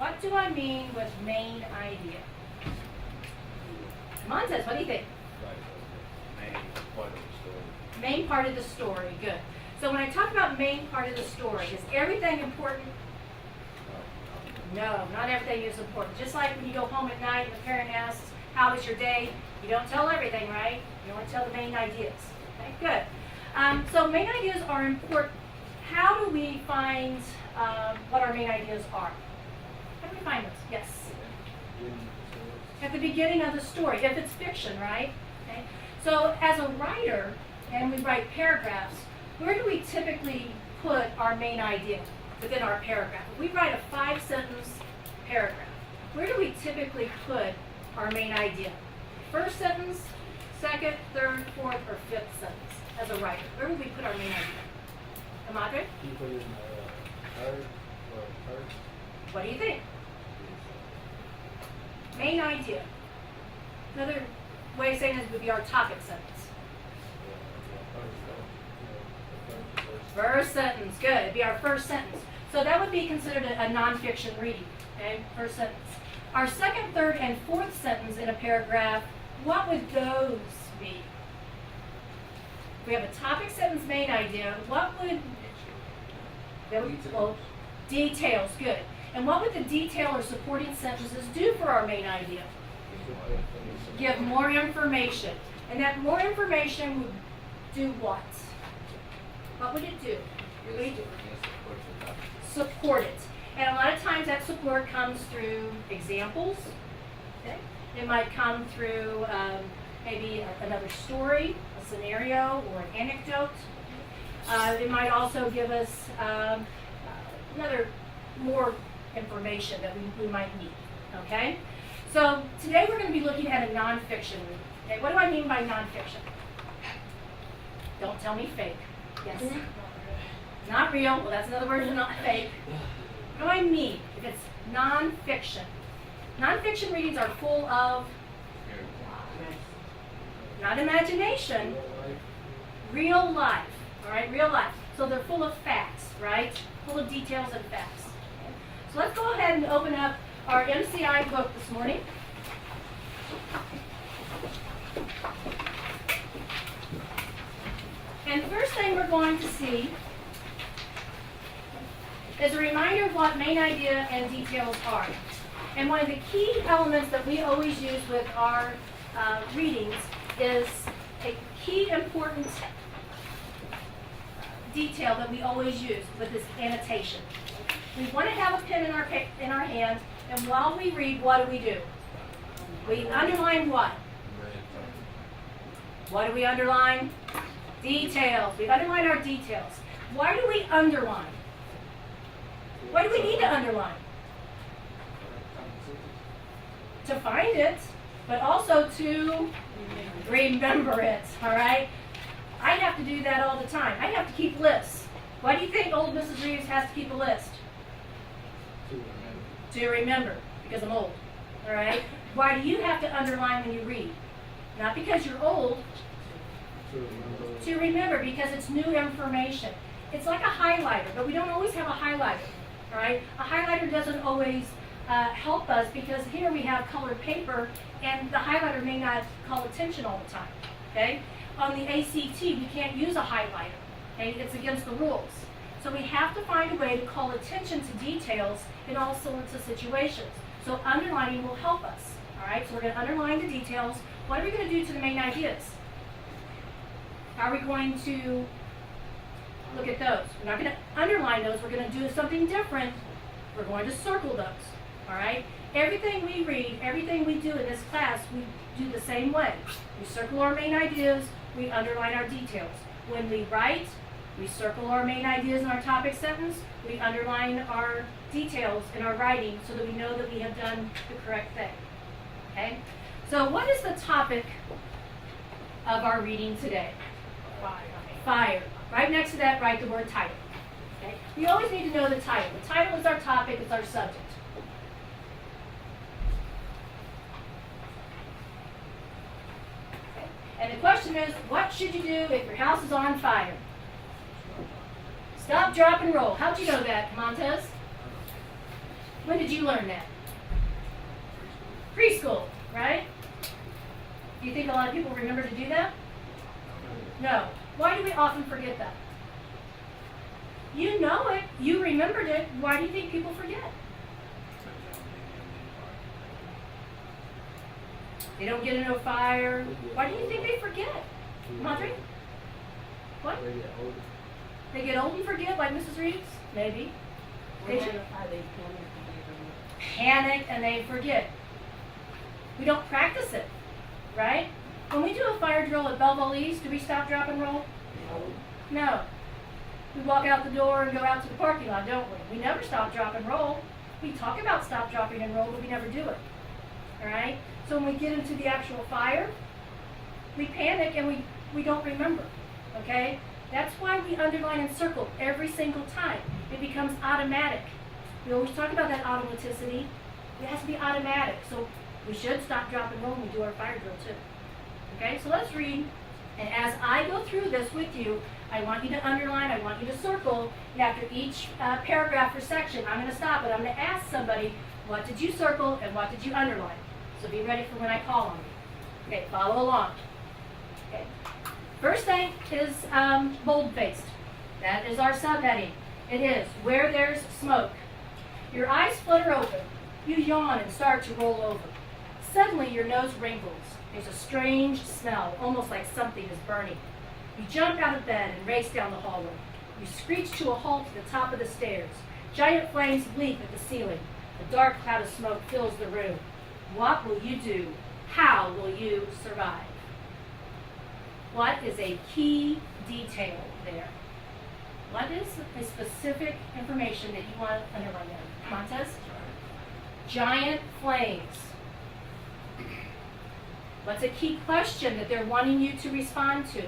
What do I mean with main idea? Montez, what do you think? Main part of the story, good. So when I talk about main part of the story, is everything important? No, not everything is important. Just like when you go home at night and the parent asks, how was your day? You don't tell everything, right? You only tell the main ideas. Okay, good. So main ideas are important. How do we find what our main ideas are? How do we find those? Yes? At the beginning of the story, if it's fiction, right? Okay. So as a writer, and we write paragraphs, where do we typically put our main idea within our paragraph? If we write a 5-sentence paragraph, where do we typically put our main idea? First sentence, second, third, fourth, or fifth sentence as a writer? Where would we put our main idea? Amadre? You put it in third or first? What do you think? Main idea. Another way of saying this would be our topic sentence. First sentence, good. It'd be our first sentence. So that would be considered a nonfiction reading, okay? First sentence. Our second, third, and fourth sentence in a paragraph, what would those be? If we have a topic sentence, main idea, what would... Well, details, good. And what would the detail or supporting sentences do for our main idea? Give more information. And that more information would do what? What would it do? Support it. And a lot of times that support comes through examples. Okay? It might come through maybe another story, a scenario, or an anecdote. It might also give us another more information that we might need. Okay? So today we're going to be looking at a nonfiction reading. Okay? What do I mean by nonfiction? Don't tell me fake. Yes. Not real. Well, that's another word for not fake. What do I mean if it's nonfiction? Nonfiction readings are full of not imagination, real life. All right, real life. So they're full of facts, right? Full of details and facts. Okay? So let's go ahead and open up our MCI book this morning. And the first thing we're going to see is a reminder of what main idea and details are. And one of the key elements that we always use with our readings is a key important detail that we always use with this annotation. We want to have a pen in our hand, and while we read, what do? We underline what? What do we underline? Details. We underline our details. Why do we underline? Why do we need to underline? To find it, but also to remember it, all right? I have to do that all the time. I have to keep lists. Why do you think old Mrs. Reeves has to keep a list? To remember, because I'm old, all right? Why do you have to underline when you read? Not because you're old. To remember, because it's new information. It's like a highlighter, but we don't always have a highlighter, all right? A highlighter doesn't always help us because here we have colored paper and the highlighter may not call attention all the time, okay? On the ACT, we can't use a highlighter, okay? It's against the rules. So we have to find a way to call attention to details in all sorts of situations. So underlining will help us, all right? So we're going to underline the details. What are we going to do to the main ideas? How are we going to look at those? We're not going to underline those. We're going to do something different. We're going to circle those, all right? Everything we read, everything we do in this class, we do the same way. We circle our main ideas. We underline our details. When we write, we circle our main ideas in our topic sentence. We underline our details in our writing so that we know that we have done the correct thing. Okay? So what is the topic of our reading today? Fire. Right next to that, write the word title. Okay? We always need to know the title. The title is our topic, it's our subject. Okay? And the question is, what should you do if your house is on fire? Stop, drop, and roll. How'd you know that, Montez? When did you learn that? Preschool, right? Do you think a lot of people remember to do that? No. Why do we often forget that? You know it. You remembered it. Why do you think people forget? They don't get into a fire. Why do you think they forget? Madre? What? They get older. They get old and forget, like Mrs. Reeves? Maybe. They should panic and they forget. We don't practice it, right? When we do a fire drill at Belleville East, do we stop, drop, and roll? No. We walk out the door and go out to the parking lot, don't we? We never stop, drop, and roll. We talk about stop, dropping, and roll, but we never do it. All right? So when we get into the actual fire, we panic and we don't remember. Okay? That's why we underline and circle every single time. It becomes automatic. We always talk about that automaticity. It has to be automatic. So we should stop, drop, and roll when we do our fire drill too. Okay? So let's read. And as I go through this with you, I want you to underline, I want you to circle, and after each paragraph or section, I'm going to stop it. I'm going to ask somebody, what did you circle and what did you underline? So be ready for when I call on you. Okay, follow along. Okay. First thing is bold-faced. That is our subheading. It is where there's smoke. Your eyes flutter open. You yawn and start to roll over. Suddenly your nose wrinkles. There's a strange smell, almost like something is burning. You jump out of bed and race down the hallway. You screech to a halt at the top of the stairs. Giant flames leap at the ceiling. A dark cloud of smoke fills the room. What will you do? How will you survive? What is a key detail there? What is a specific information that you want to underline there? Montez? Giant flames. What's a key question that they're wanting you to respond to?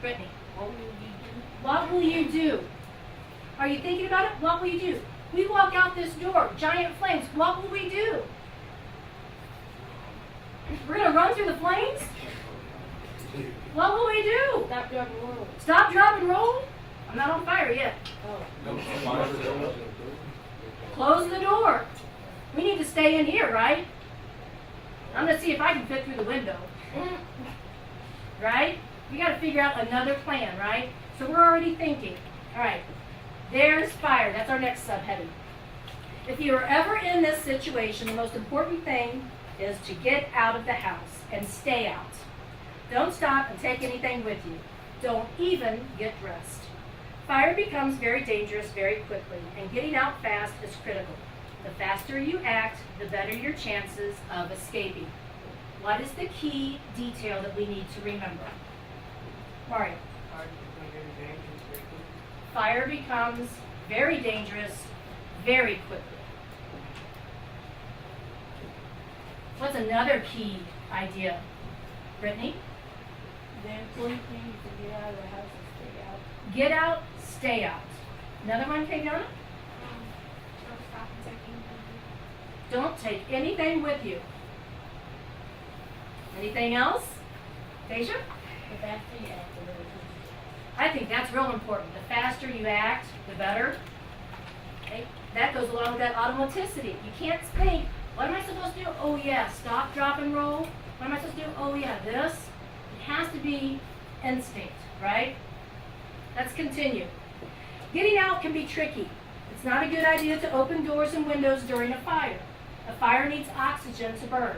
Brittany? What will you do? Are you thinking about it? What will you do? We walk out this door, giant flames. What will we do? We're going to run through the flames? What will we do? Stop, drop, and roll. Stop, drop, and roll? I'm not on fire yet. Oh. Close the door. We need to stay in here, right? I'm going to see if I can fit through the window. Right? We got to figure out another plan, right? So we're already thinking. All right. There's fire. That's our next subheading. If you are ever in this situation, the most important thing is to get out of the house and stay out. Don't stop and take anything with you. Don't even get dressed. Fire becomes very dangerous very quickly, and getting out fast is critical. The faster you act, the better your chances of escaping. What is the key detail that we need to remember? Mario. Fire becomes very dangerous very quickly. What's another key idea? Brittany? The important thing is to get out of the house and stay out. Get out, stay out. Another one, Kayana? Don't stop and take anything. Don't take anything with you. Anything else? Deja? The faster you act, the better. I think that's real important. The faster you act, the better. Okay? That goes along with that automaticity. You can't think, what am I supposed to do? Oh yeah, stop, drop, and roll. What am I supposed to do? Oh yeah, this. It has to be instinct, right? Let's continue. Getting out can be tricky. It's not a good idea to open doors and windows during a fire. A fire needs oxygen to burn.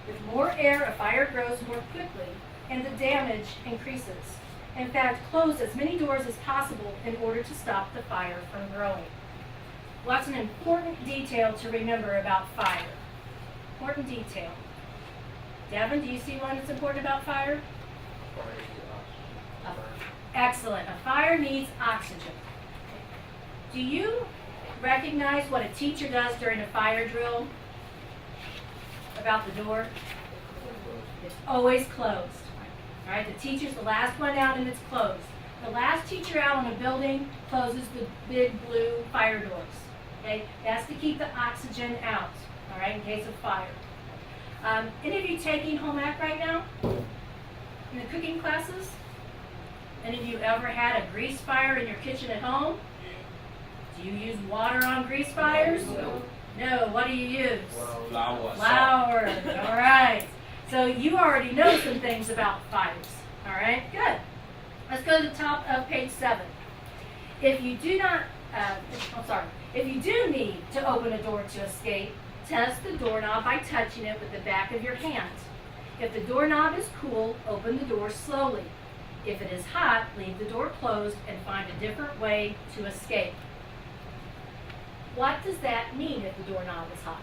With more air, a fire grows more quickly, and the damage increases. In fact, close as many doors as possible in order to stop the fire from growing. What's an important detail to remember about fire? Important detail. Devin, do you see one that's important about fire? Excellent. A fire needs oxygen. Do you recognize what a teacher does during a fire drill about the door? It's always closed. All right, the teacher's the last one out and it's closed. The last teacher out on a building closes the big blue fire doors. Okay, that's to keep the oxygen out. All right, in case of fire. Any of you taking home ec right now? In the cooking classes? Any of you ever had a grease fire in your kitchen at home? Do you use water on grease fires? No. What do you use? Flour. Flour. All right. So you already know some things about fires. All right. Good. Let's go to the top of page 7. If you do not, if you do need to open a door to escape, test the doorknob by touching it with the back of your hand. If the doorknob is cool, open the door slowly. If it is hot, leave the door closed and find a different way to escape. What does that mean if the doorknob is hot?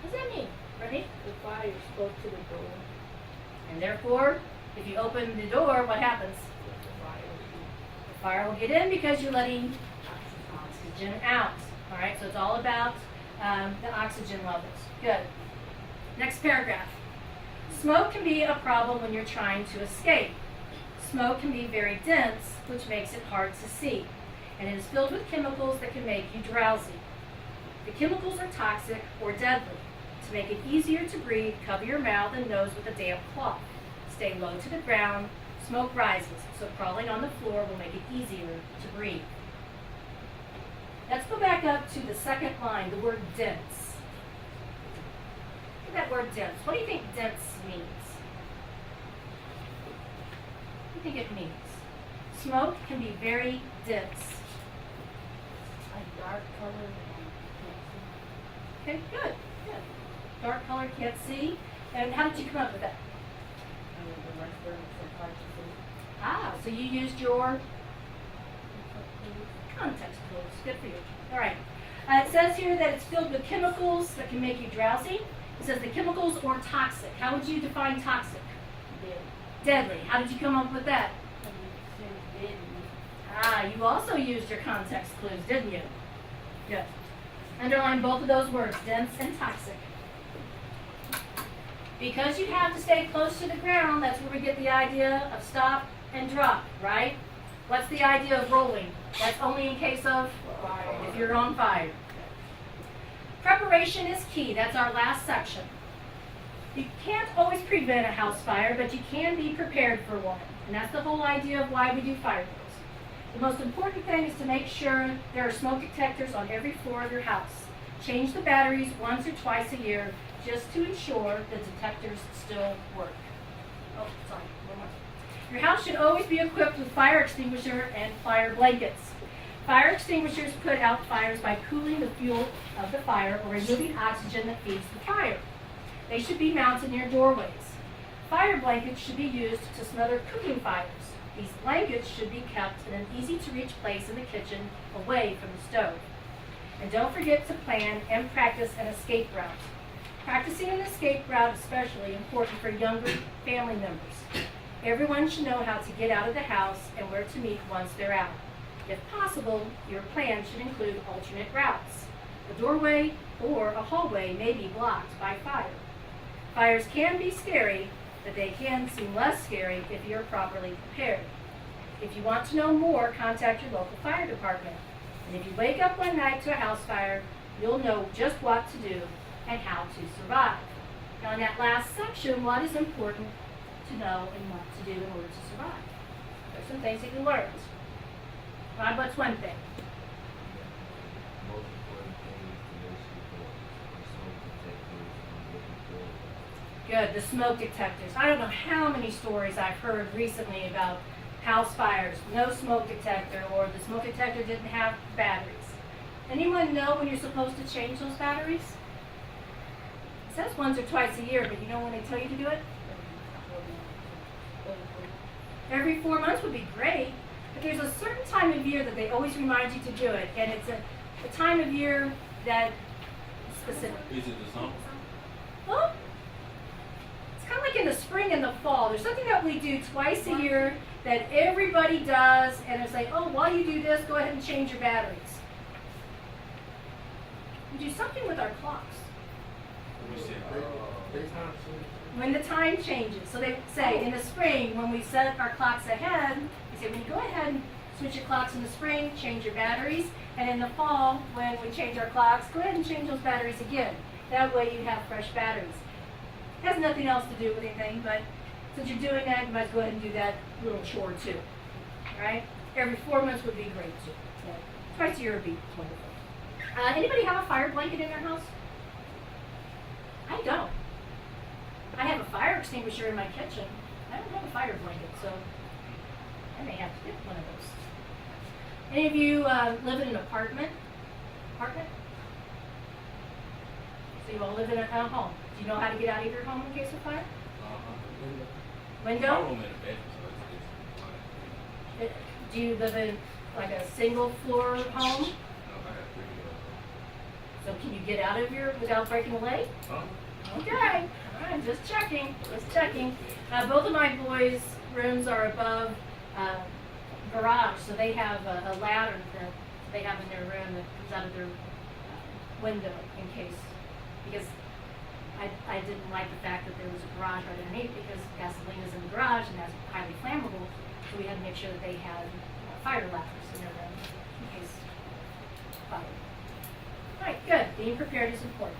What does that mean? Ready? The fire is close to the door. And therefore, if you open the door, what happens? The fire will get in because you're letting oxygen out. All right, so it's all about the oxygen levels. Good. Next paragraph. Smoke can be a problem when you're trying to escape. Smoke can be very dense, which makes it hard to see, and it is filled with chemicals that can make you drowsy. The chemicals are toxic or deadly. To make it easier to breathe, cover your mouth and nose with a damp cloth. Stay low to the ground. Smoke rises, so crawling on the floor will make it easier to breathe. Let's go back up to the second line, the word dense. Look at that word dense. What do you think dense means? What do you think it means? Smoke can be very dense. A dark color. Okay, good. Dark color, can't see. And how did you come up with that? The reference and hard to see. Ah, so you used your context clues. Good for you. All right. It says here that it's filled with chemicals that can make you drowsy. It says the chemicals or toxic. How would you define toxic? Deadly. How did you come up with that? Ah, you also used your context clues, didn't you? Good. Underline both of those words, dense and toxic. Because you have to stay close to the ground, that's where we get the idea of stop and drop, right? What's the idea of rolling? That's only in case of if you're on fire. Preparation is key. That's our last section. You can't always prevent a house fire, but you can be prepared for one. And that's the whole idea of why we do fire drills. The most important thing is to make sure there are smoke detectors on every floor of your house. Change the batteries once or twice a year just to ensure the detectors still work. Oh, sorry, one more. Your house should always be equipped with fire extinguisher and fire blankets. Fire extinguishers put out fires by cooling the fuel of the fire or removing oxygen that feeds the fire. They should be mounted near doorways. Fire blankets should be used to smother cooking fires. These blankets should be kept in an easy-to-reach place in the kitchen, away from the stove. And don't forget to plan and practice an escape route. Practicing an escape route is especially important for younger family members. Everyone should know how to get out of the house and where to meet once they're out. If possible, your plan should include alternate routes. A doorway or a hallway may be blocked by fire. Fires can be scary, but they can seem less scary if you're properly prepared. If you want to know more, contact your local fire department. And if you wake up one night to a house fire, you'll know just what to do and how to survive. Now in that last section, what is important to know and what to do in order to survive? There's some things that you learned. Rob, what's one thing? Most important thing is to make sure the smoke detectors are looking for. Good, the smoke detectors. I don't know how many stories I've heard recently about house fires, no smoke detector, or the smoke detector didn't have batteries. Anyone know when you're supposed to change those batteries? It says once or twice a year, but you know when they tell you to do it? Every 4 months would be great, but there's a certain time of year that they always remind you to do it, and it's a time of year that is specific. Is it the summer? Well, it's kind of like in the spring and the fall. There's something that we do twice a year that everybody does, and it's like, oh, while you do this, go ahead and change your batteries. We do something with our clocks. We said, Daytime shift. When the time changes. So they say in the spring, when we set our clocks ahead, we say when you go ahead and switch your clocks in the spring, change your batteries, and in the fall, when we change our clocks, go ahead and change those batteries again. That way you have fresh batteries. It has nothing else to do with anything, but since you're doing that, you might as well go ahead and do that little chore too. All right? Every 4 months would be great too. Yeah. Twice a year would be wonderful. Anybody have a fire blanket in their house? I don't. I have a fire extinguisher in my kitchen. I don't have a fire blanket, so I may have to get one of those. Any of you live in an apartment? So you all live in a home. Do you know how to get out of your home in case of fire? My Window? room in the bedroom, so it's Do you live in like a single floor home? no, I got 3 So can you get out of your without breaking a leg? Huh? Okay, all right, just checking. Both of my boys' rooms are above garage, so they have a ladder that they have in their room that comes out of their window in case, because I didn't like the fact that there was a garage right underneath because gasoline is in the garage and that's highly flammable, so we had to make sure that they had fire ladders in their room in case fire. All right, good. Being prepared is important.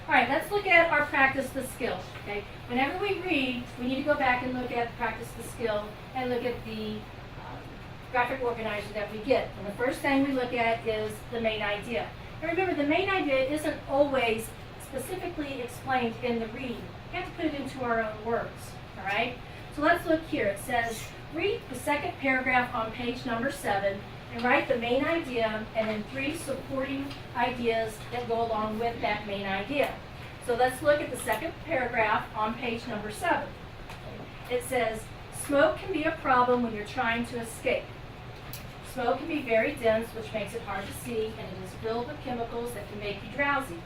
All right, let's look at our practice the skill. Okay, whenever we read, we need to go back and look at practice the skill and look at the graphic organizer that we get. And the first thing we look at is the main idea. And remember, the main idea isn't always specifically explained in the reading. We have to put it into our own words. All right. So let's look here. It says, read the second paragraph on page number 7. And write the main idea and then 3 supporting ideas that go along with that main idea. So let's look at the second paragraph on page number 7. It says, smoke can be a problem when you're trying to escape. Smoke can be very dense, which makes it hard to see, and it is filled with chemicals that can make you drowsy.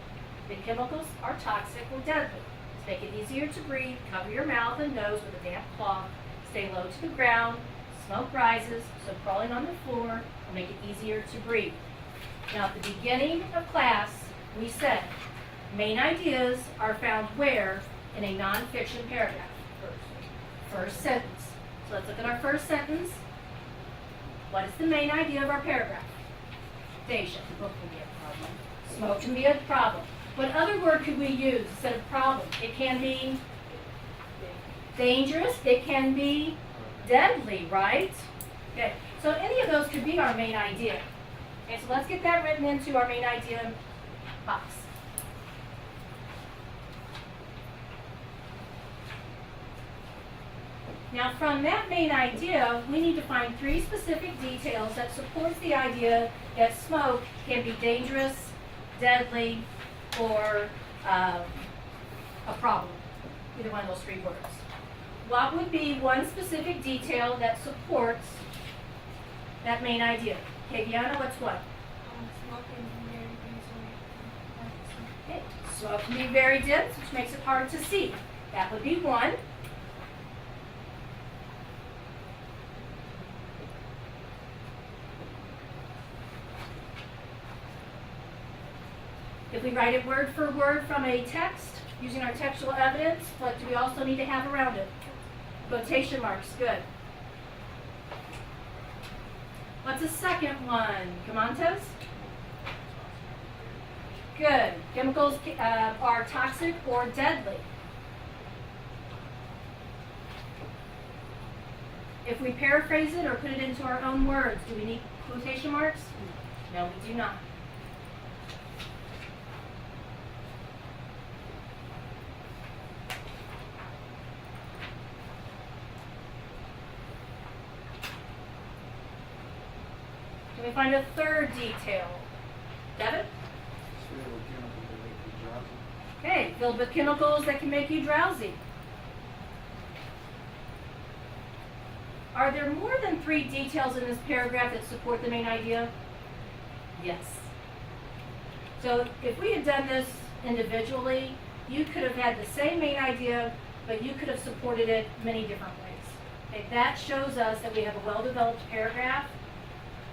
The chemicals are toxic or deadly. To make it easier to breathe, cover your mouth and nose with a damp cloth. Stay low to the ground. Smoke rises, so crawling on the floor will make it easier to breathe. Now, at the beginning of class, we said main ideas are found where in a nonfiction paragraph? First sentence. So let's look at our first sentence. What is the main idea of our paragraph? Deja. Smoke can be a problem. What other word could we use instead of problem? It can be dangerous. It can be deadly, right? Okay, so any of those could be our main idea. Okay, so let's get that written into our main idea box. Now from that main idea, we need to find 3 specific details that supports the idea that smoke can be dangerous, deadly, or a problem. Either one of those 3 words. What would be one specific detail that supports that main idea? Okay, Deanna, what's what? Smoke can be very dense. Okay, smoke can be very dense, which makes it hard to see. That would be one. If we write it word for word from a text, using our textual evidence, what do we also need to have around it? Quotation marks, good. What's the second one? Camantes? Good. Chemicals are toxic or deadly. If we paraphrase it or put it into our own words, do we need quotation marks? No, we do not. Can we find a third detail? Devin? Okay, filled with chemicals that can make you drowsy. Are there more than 3 details in this paragraph that support the main idea? Yes. So if we had done this individually, you could have had the same main idea, but you could have supported it many different ways. Okay, that shows us that we have a well-developed paragraph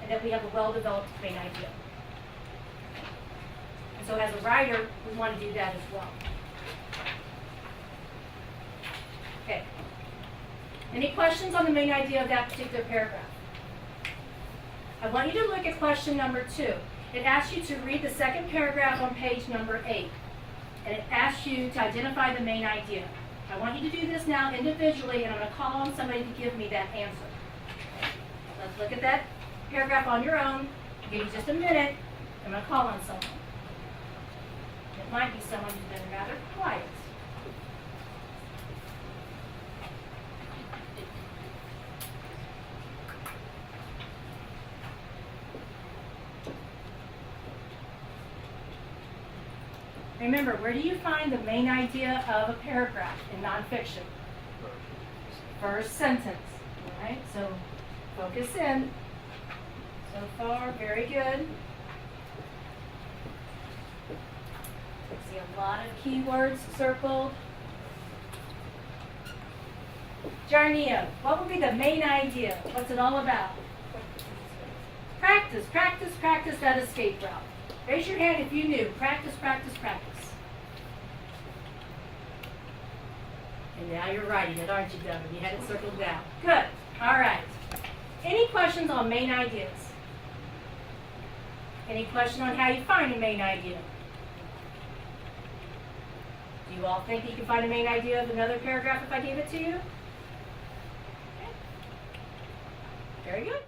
and that we have a well-developed main idea. And so as a writer, we want to do that as well. Okay. Any questions on the main idea of that particular paragraph? I want you to look at question number 2. It asks you to read the second paragraph on page number 8. And it asks you to identify the main idea. I want you to do this now individually, and I'm going to call on somebody to give me that answer. Okay. Let's look at that paragraph on your own. I'll give you just a minute I'm going to call on someone. It might be someone who's been rather quiet. Remember, where do you find the main idea of a paragraph in nonfiction? First sentence. All right, so focus in. So far, very good. See a lot of keywords circled. Jarnia, what would be the main idea? What's it all about? Practice, practice, practice that escape route. Raise your hand if you knew. Practice, practice, practice. And now you're writing it, aren't you, Devin? You had it circled down. Good. All right. Any questions on main ideas? Any question on how you find a main idea? Do you all think you can find a main idea of another paragraph if I gave it to you? Okay. Very good.